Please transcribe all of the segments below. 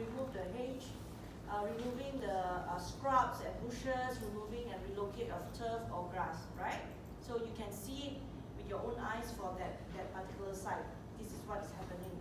remove the hedge, removing the scrubs and bushes, removing and relocate of turf or grass, right? So you can see it with your own eyes for that particular site. This is what is happening,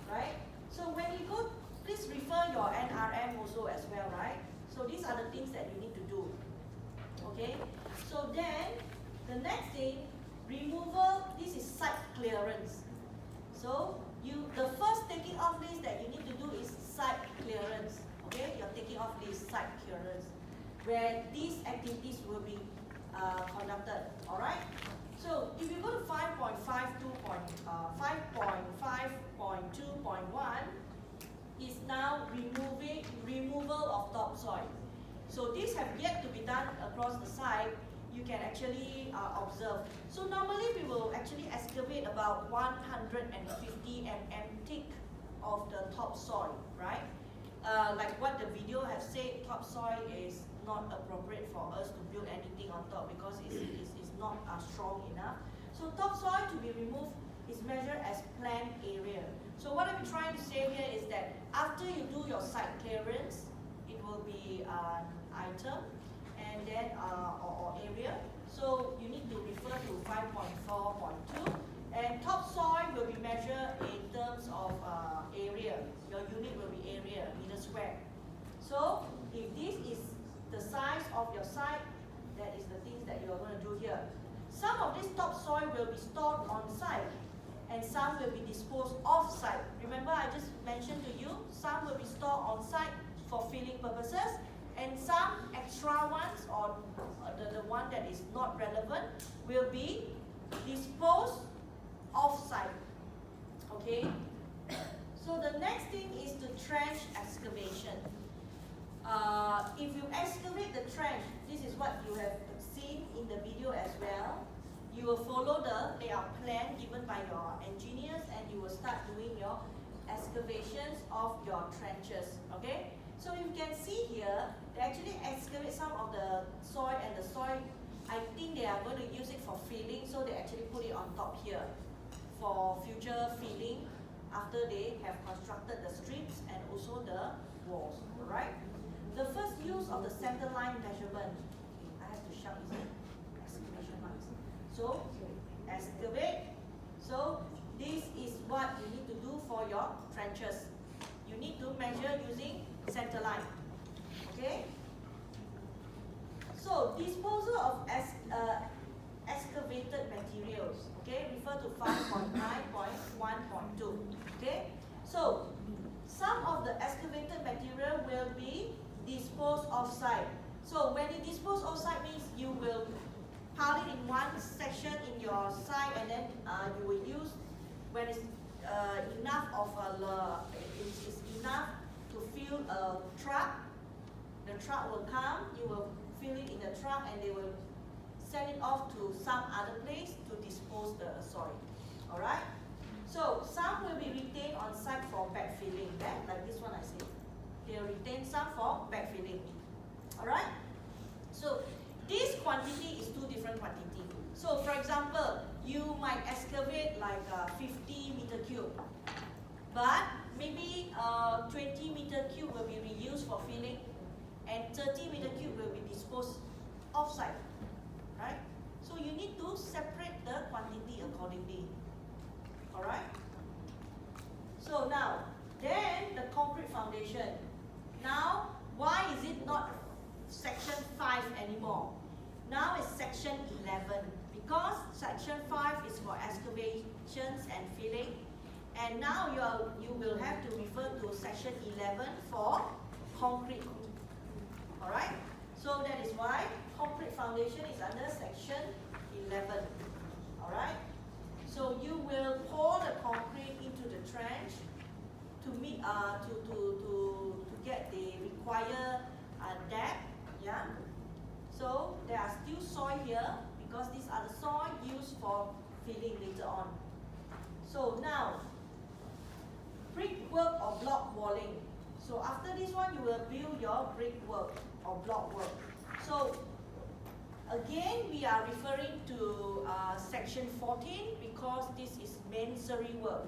right? So when you go, please refer your NRM also as well, right? So these are the things that you need to do, okay? So then, the next thing, removal, this is site clearance. So the first taking off list that you need to do is site clearance. Okay, you're taking off list, site clearance, where these activities will be conducted. All right. So if you go to 5.2.1 is now removal of topsoil. So these have yet to be done across the site. You can actually observe. So normally we will actually excavate about 150 mm thick of the topsoil, right? Like what the video has said, topsoil is not appropriate for us to build anything on top because it's not strong enough. So topsoil to be removed is measured as planned area. So what I'm trying to say here is that after you do your site clearance, it will be an item and then or area. So you need to refer to 5.4.2, and topsoil will be measured in terms of area. Your unit will be area, meter square. So if this is the size of your site, that is the things that you are going to do here. Some of this topsoil will be stored on site, and some will be disposed off site. Remember, I just mentioned to you, some will be stored on site for filling purposes, and some extra ones, or the one that is not relevant, will be disposed off-site. Okay? So the next thing is the trench excavation. If you excavate the trench, this is what you have seen in the video as well. You will follow the layout plan given by your engineers, and you will start doing your excavations of your trenches. Okay? So you can see here, they actually excavate some of the soil, and the soil, I think they are going to use it for filling, so they actually put it on top here for future filling after they have constructed the streets and also the walls, alright? The first use of the center line measurement, I have to shout, is it? Exclamation marks. So, excavate. So, this is what you need to do for your trenches. You need to measure using center line. Okay? So, disposal of excavated materials. Okay? Refer to 5.9.1.2. Okay? So, some of the excavated material will be disposed off-site. So, when you dispose off-site means you will pile it in one section in your site, and then you will use when it's enough of it's enough to fill a truck. The truck will come, you will fill it in the truck, and they will send it off to some other place to dispose the soil. Alright? So some will be retained on site for backfilling. Like this one I said. They'll retain some for backfilling. Alright? So this quantity is two different quantities. So for example, you might excavate like 50 meter cube. But maybe 20 meter cube will be reused for filling, and 30 meter cube will be disposed off-site, right? So you need to separate the quantity accordingly, all right? So now, then the concrete foundation. Now, why is it not section 5 anymore? Now it's section 11, because section 5 is for excavations and filling. And now you will have to refer to section 11 for concrete. Alright? So that is why concrete foundation is under section 11. Alright? So you will pour the concrete into the trench to meet to get the required depth. Yeah? So there are still soil here because these are the soil used for filling later on. So now, brickwork or block walling. So after this one, you will build your brickwork or block work. So again, we are referring to section 14 because this is masonry work.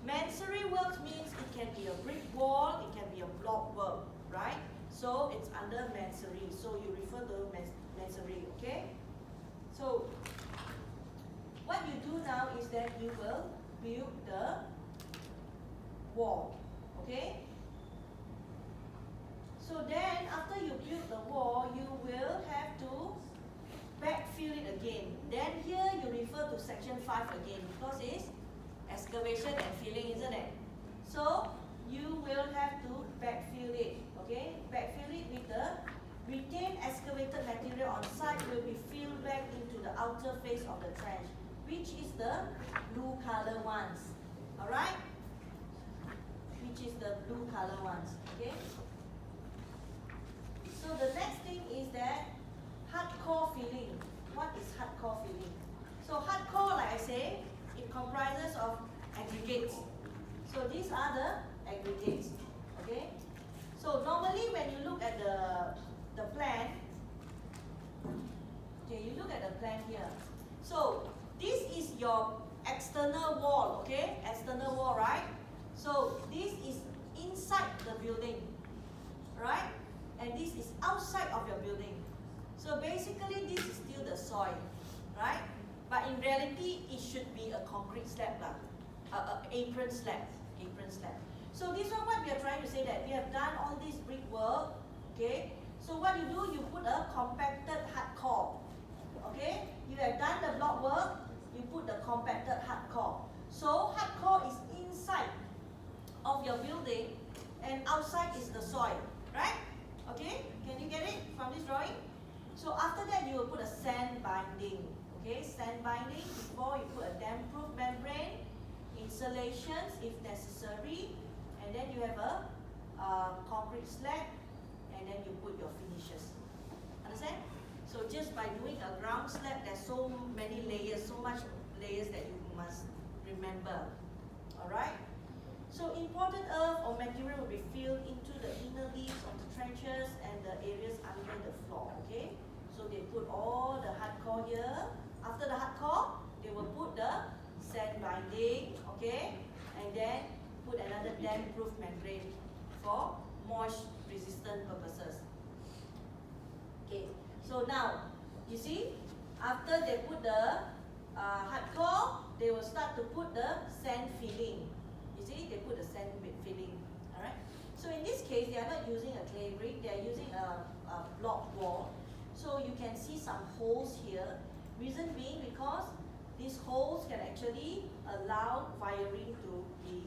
Masonry work means it can be a brick wall, it can be a block So it's under masonry. So you refer to masonry, okay? So what you do now is that you will build the wall, okay? So then after you build the wall, you will have to backfill it again. Then here you refer to section 5 again because it's excavation and filling, isn't it? So you will have to backfill it, okay? Backfill it with the retained excavated material on site will be filled back into the outer face of the trench, which is the blue color ones, alright? Which is the blue color ones, okay? So the next thing is that hardcore filling. What is hardcore filling? So hardcore, like I say, it comprises of aggregates. So these are the aggregates, okay? So normally when you look at the plan, okay, you look at the plan here. So this is your external wall, okay? External wall, right? So this is inside the building, right? And this is outside of your building. So basically this is still the soil, right? But in reality, it should be a concrete slab, apron slab, apron slab. So this one, what we are trying to say that we have done all this brickwork, okay? So what you do, you put a compacted hardcore, okay? You have done the block work, you put the compacted hardcore. So hardcore is inside of your building and outside is the soil, right? Okay, can you get it from this drawing? So after that you will put a sand binding, okay? Sand binding before you put a damp-proof membrane, insulations if necessary, and then you have a concrete slab, and then you put your finishes. Understand? So just by doing a ground slab, there's so many layers, so much layers that you must remember. Alright? So imported earth or material will be filled into the inner leaves of the trenches and the areas under the floor, okay? So they put all the hardcore here. After the hardcore, they will put the sand binding, okay? And then put another damp-proof membrane for moist resistant purposes. Okay, so now, you see, after they put the hardcore, they will start to put the sand filling. You see, they put the sand filling, alright? So in this case, they are not using a clay brick, they are using a block wall. So you can see some holes here. Reason being because these holes can actually allow wiring to be,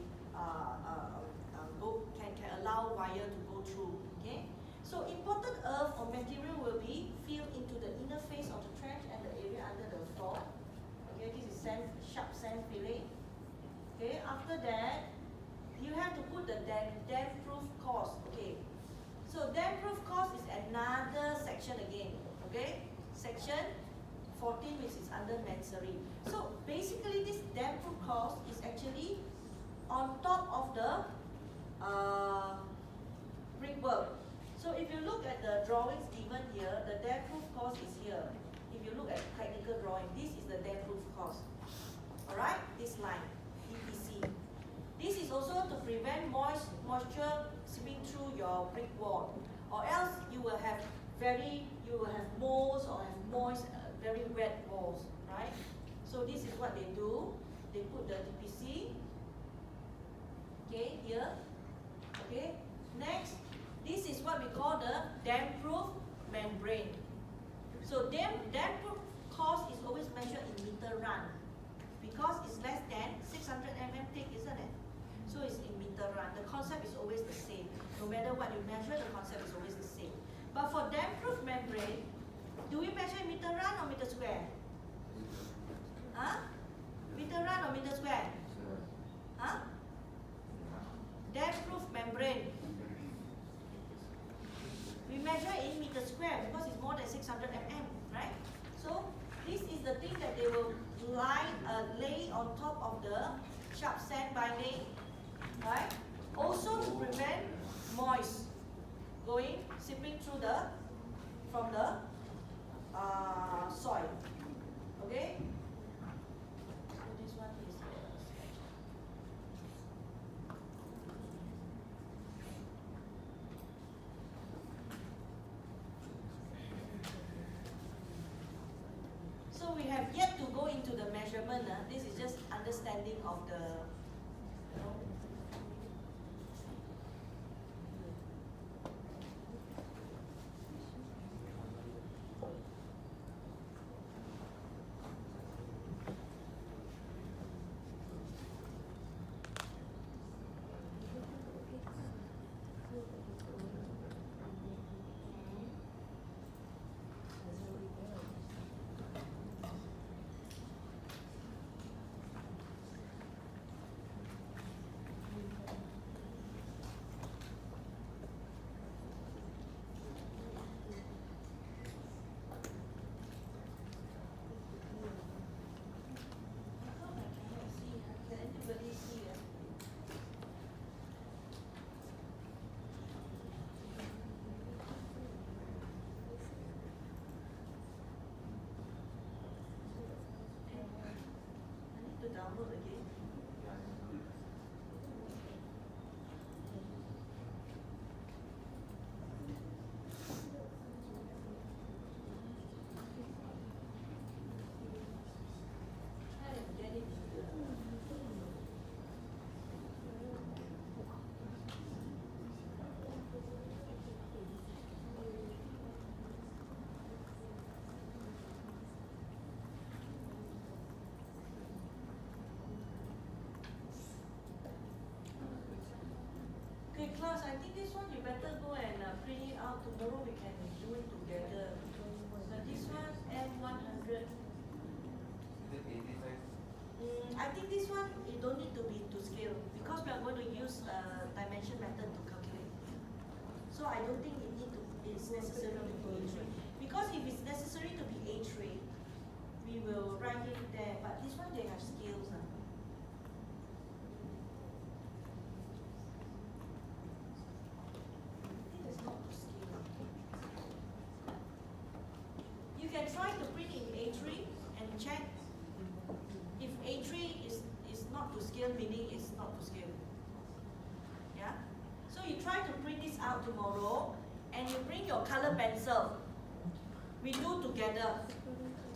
can allow wire to go through, okay? So imported earth or material will be filled into the inner face of the trench and the area under the floor. Okay, this is sharp sand filling. Okay, after that, you have to put the damp-proof course. Okay, so damp-proof course is another section again. Okay, section 14, which is under masonry. So basically, this damp-proof course is actually on top of the brickwork. So if you look at the drawings given here, the damp-proof course is here. If you look at technical drawing, this is the damp-proof course. All right, this line. This is also to prevent moisture seeping through your brick wall, or else you will have molds or have moist, very wet walls, right? So this is what they do. They put the DPC, okay, here, okay. Next, this is what we call the damp-proof membrane. So damp-proof cost is always measured in meter run, because it's less than 600 mm thick, isn't it? So it's in meter run. The concept is always the same. No matter what you measure, the concept is always the same. But for damp-proof membrane, do we measure in meter run or meter square? Huh? Meter run or meter square? Huh? Damp-proof membrane. We measure in meter square because it's more than 600 mm, right? So this is the thing that they will lay on top of the sharp sand binding, right? Also to prevent moist seeping through from the soil. Okay? So this one is understanding of the, you know, can anybody see? I need to download again. Try and get it to the. Okay, class, I think this one you better go and print it out. Tomorrow we can do it together. But this one, M100. I think this one, you don't need to be to scale because we are going to use dimension method to calculate. So I don't think it's necessary to be A3. Because if it's necessary to be A3, we will write it there. But this one, they have scales. It's not to scale. You can try to print in A3 and check. If A3 is not to scale, meaning it's not to scale. Yeah? So you try to print this out tomorrow and you bring your color pencil. We do together.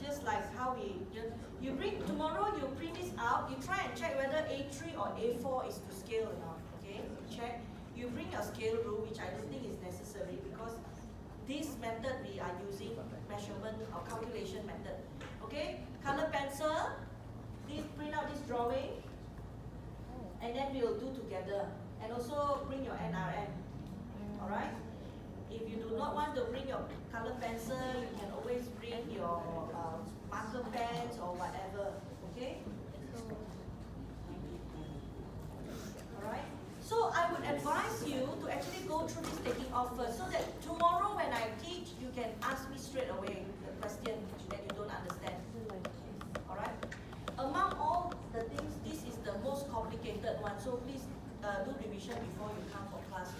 Just like how you bring tomorrow, you print this out, you try and check whether A3 or A4 is to scale or not. Okay? Check. You bring your scale rule, which I don't think is necessary because this method we are using measurement or calculation method. Okay? Color pencil. Please print out this drawing and then we will do together. And also bring your NRM. Alright? If you do not want to bring your color pencil, you can always bring your marker pens or whatever. Okay? Alright? So I would advise you to actually go through this taking off first so that tomorrow when I teach, you can ask me straight away the question that you don't understand. Alright? Among all the things, this is the most complicated one. So please do revision before you come for class.